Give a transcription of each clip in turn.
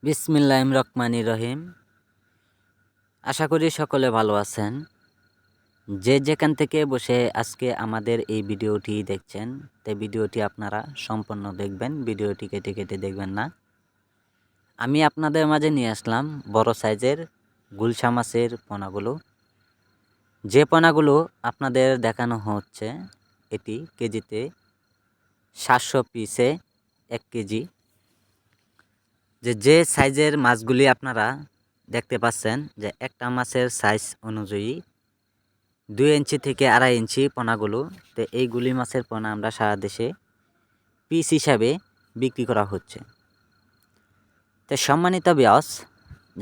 বিসমিল্লাহির রহমানির রহিম। আশা করি সকলে ভালো আছেন। যে যেখান থেকে বসে আজকে আমাদের এই ভিডিওটি দেখছেন, তো ভিডিওটি আপনারা সম্পূর্ণ দেখবেন, ভিডিওটি কেটে কেটে দেখবেন না। আমি আপনাদের মাঝে নিয়ে আসলাম বড় সাইজের গুলশা মাছের পোনাগুলো। যে পোনাগুলো আপনাদের দেখানো হচ্ছে এটি কেজিতে 700 পিসে 1 কেজি। যে সাইজের মাছগুলি আপনারা দেখতে পাচ্ছেন, যে একটা মাছের সাইজ অনুযায়ী 2 ইঞ্চি থেকে 2.5 ইঞ্চি পোনাগুলো। তো এই গুলি মাছের পোনা আমরা সারা দেশে পিস হিসাবে বিক্রি করা হচ্ছে। তো সম্মানিত ভিউয়ার্স,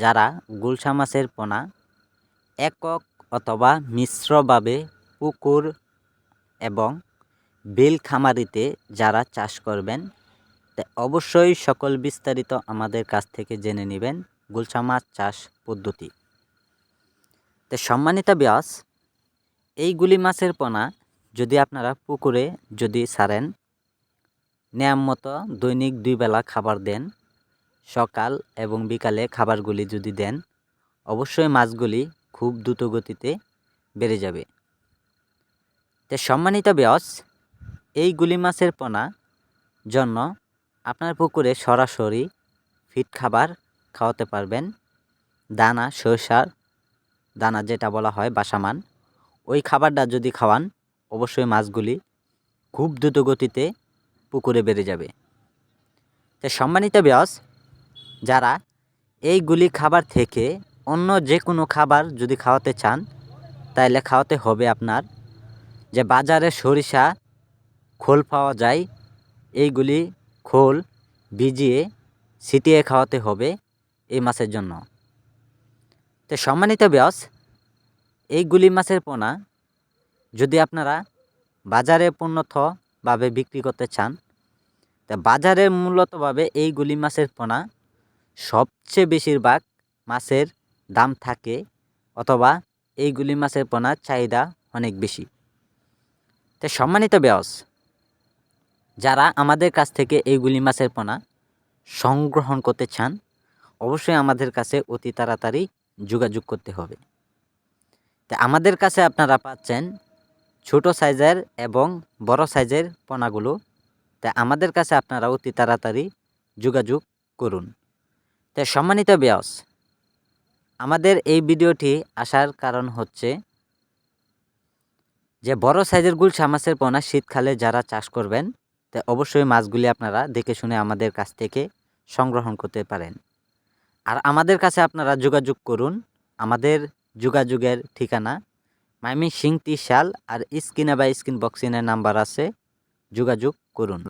যারা গুলশা মাছের পোনা একক অথবা মিশ্রভাবে পুকুর এবং বিল খামারিতে যারা চাষ করবেন, তো অবশ্যই সকল বিস্তারিত আমাদের কাছ থেকে জেনে নেবেন গুলশা মাছ চাষ পদ্ধতি। তো সম্মানিত ভিউয়ার্স, এইগুলি মাছের পোনা যদি আপনারা পুকুরে যদি ছাড়েন, নিয়ম মতো দৈনিক 2 বেলা খাবার দেন, সকাল এবং বিকালে খাবারগুলি যদি দেন, অবশ্যই মাছগুলি খুব দ্রুত গতিতে বেড়ে যাবে। তো সম্মানিত ভিউয়ার্স, এইগুলি মাছের পোনা জন্য আপনার পুকুরে সরাসরি ফিড খাবার খাওয়াতে পারবেন। দানা, সরিষার দানা যেটা বলা হয় বাসামান, ওই খাবারটা যদি খাওয়ান, অবশ্যই মাছগুলি খুব দ্রুত গতিতে পুকুরে বেড়ে যাবে। তো সম্মানিত ভিউয়ার্স, যারা এইগুলি খাবার থেকে অন্য যে কোনো খাবার যদি খাওয়াতে চান, তাহলে খাওয়াতে হবে আপনার যে বাজারে সরিষা খোল পাওয়া যায়, এইগুলি খোল ভিজিয়ে ছিটিয়ে খাওয়াতে হবে এই মাছের জন্য। তো সম্মানিত ভিউয়ার্স, এইগুলি মাছের পোনা যদি আপনারা বাজারে পণ্যভাবে বিক্রি করতে চান, তা বাজারে মূলতভাবে এইগুলি মাছের পোনা সবচেয়ে বেশিরভাগ মাছের দাম থাকে, অথবা এইগুলি মাছের পোনার চাহিদা অনেক বেশি। তো সম্মানিত ভিউয়ার্স, যারা আমাদের কাছ থেকে এইগুলি মাছের পোনা সংগ্রহণ করতে চান, অবশ্যই আমাদের কাছে অতি তাড়াতাড়ি যোগাযোগ করতে হবে। তো আমাদের কাছে আপনারা পাচ্ছেন ছোট সাইজের এবং বড় সাইজের পোনাগুলো। তা আমাদের কাছে আপনারা অতি তাড়াতাড়ি যোগাযোগ করুন। তো সম্মানিত ভিউয়ার্স, আমাদের এই ভিডিওটি আসার কারণ হচ্ছে যে বড় সাইজের গুলশা মাছের পোনা শীতকালে যারা চাষ করবেন, তো অবশ্যই মাছগুলি আপনারা দেখে শুনে আমাদের কাছ থেকে সংগ্রহণ করতে পারেন। আর আমাদের কাছে আপনারা যোগাযোগ করুন। আমাদের যোগাযোগের ঠিকানা ময়মনসিংহ 30 সাল, আর স্ক্রিনে বা স্ক্রিন বক্সিনের নাম্বার আছে, যোগাযোগ করুন।